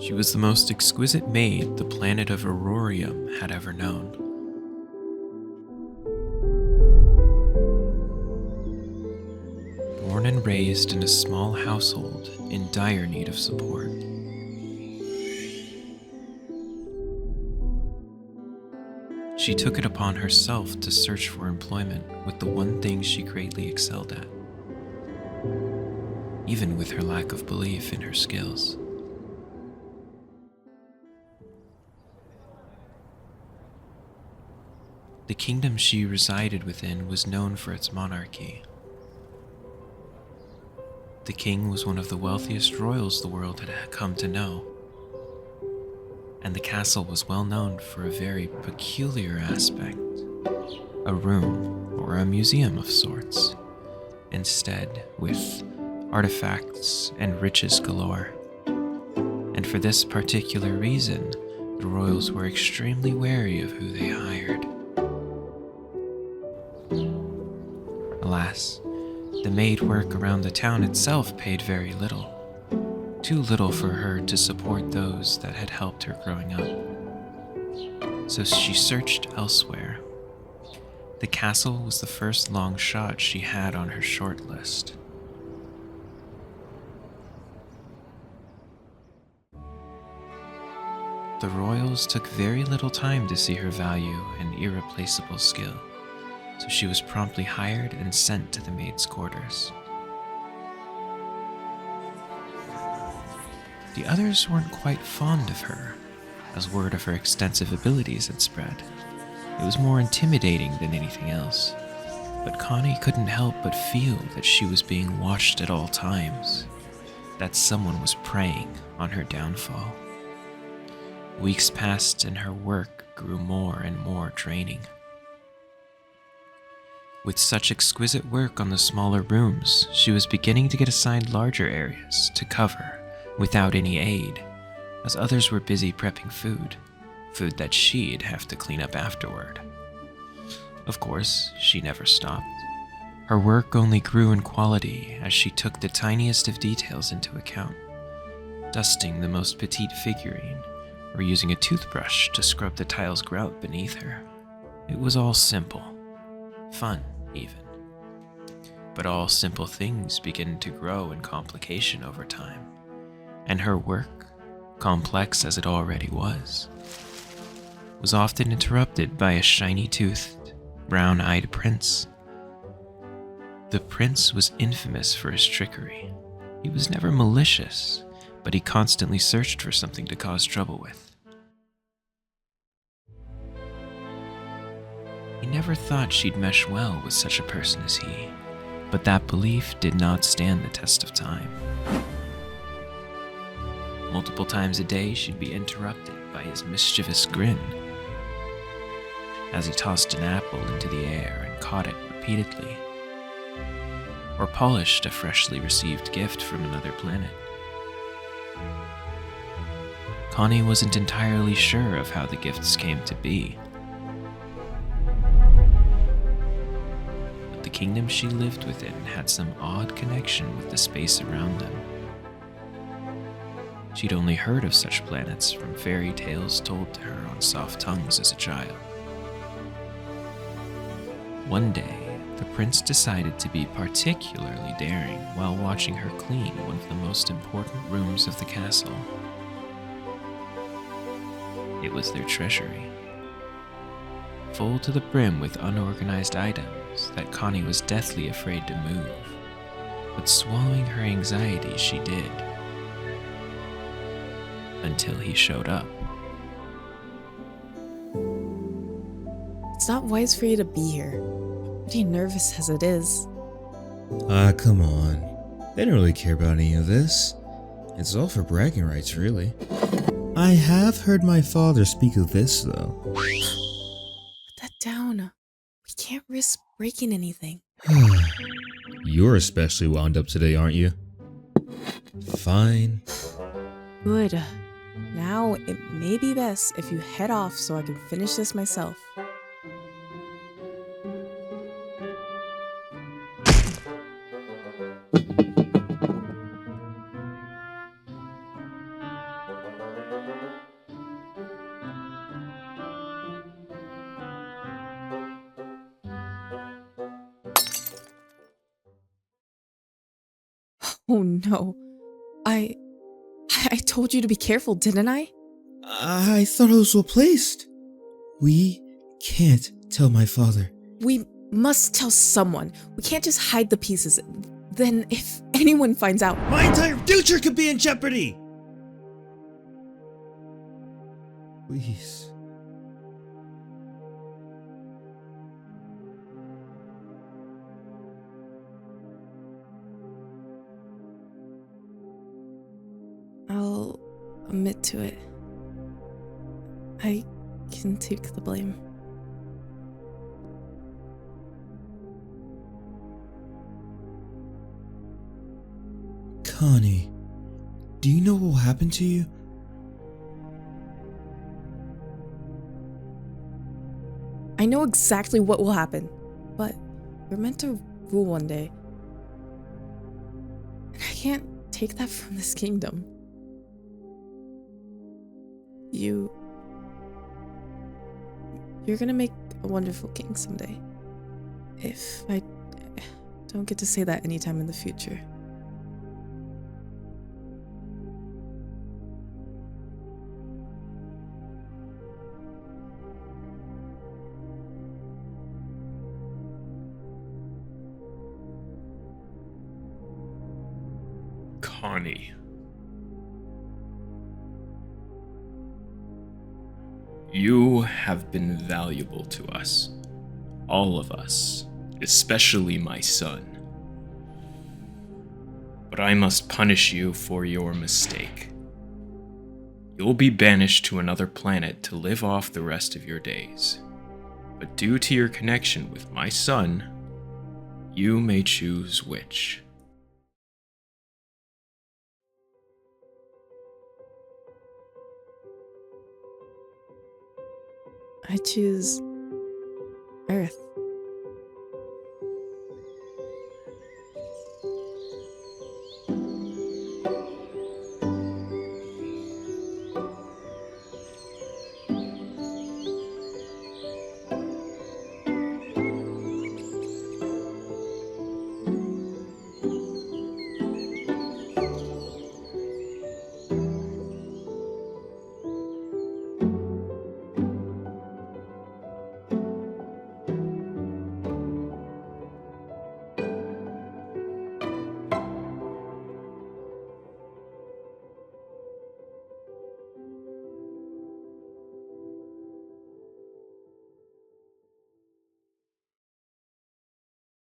She was the most exquisite maid the planet of Aurorium had ever known. Born and raised in a small household in dire need of support. She took it upon herself to search for employment with the one thing she greatly excelled at, even with her lack of belief in her skills. The kingdom she resided within was known for its monarchy. The king was one of the wealthiest royals the world had come to know, and the castle was well known for a very peculiar aspect, a room or a museum of sorts, instead with artifacts and riches galore. And for this particular reason, the royals were extremely wary of who they hired. Alas, the maid work around the town itself paid very little, too little for her to support those that had helped her growing up. So she searched elsewhere. The castle was the first long shot she had on her short list. The royals took very little time to see her value and irreplaceable skill, so she was promptly hired and sent to the maid's quarters. The others weren't quite fond of her, as word of her extensive abilities had spread. It was more intimidating than anything else, but Connie couldn't help but feel that she was being watched at all times, that someone was preying on her downfall. Weeks passed and her work grew more and more draining. With such exquisite work on the smaller rooms, she was beginning to get assigned larger areas to cover without any aid, as others were busy prepping food that she'd have to clean up afterward. Of course, she never stopped. Her work only grew in quality as she took the tiniest of details into account, dusting the most petite figurine or using a toothbrush to scrub the tiles grout beneath her. It was all simple, fun even. But all simple things begin to grow in complication over time, and her work, complex as it already was often interrupted by a shiny-toothed, brown-eyed prince. The prince was infamous for his trickery. He was never malicious, but he constantly searched for something to cause trouble with. He never thought she'd mesh well with such a person as he, but that belief did not stand the test of time. Multiple times a day, she'd be interrupted by his mischievous grin as he tossed an apple into the air and caught it repeatedly, or polished a freshly received gift from another planet. Connie wasn't entirely sure of how the gifts came to be, but the kingdom she lived within had some odd connection with the space around them. She'd only heard of such planets from fairy tales told to her on soft tongues as a child. One day, the prince decided to be particularly daring while watching her clean one of the most important rooms of the castle. It was their treasury, full to the brim with unorganized items that Connie was deathly afraid to move, but swallowing her anxiety she did, until he showed up. It's not wise for you to be here. I'm pretty nervous as it is. Come on. They don't really care about any of this. It's all for bragging rights, really. I have heard my father speak of this, though. Put that down. We can't risk breaking anything. You're especially wound up today, aren't you? Fine. Good. Now, it may be best if you head off so I can finish this myself. Oh no. I told you to be careful, didn't I? I thought it was well placed. We can't tell my father. We must tell someone. We can't just hide the pieces. Then if anyone finds out... My entire future could be in jeopardy! Please. I'll admit to it. I can take the blame. Connie, do you know what will happen to you? I know exactly what will happen, but we're meant to rule one day. And I can't take that from this kingdom. You're gonna make a wonderful king someday. If I don't get to say that anytime in the future. Connie. You have been valuable to us. All of us, especially my son. But I must punish you for your mistake. You'll be banished to another planet to live off the rest of your days. But due to your connection with my son, you may choose which. I choose Earth.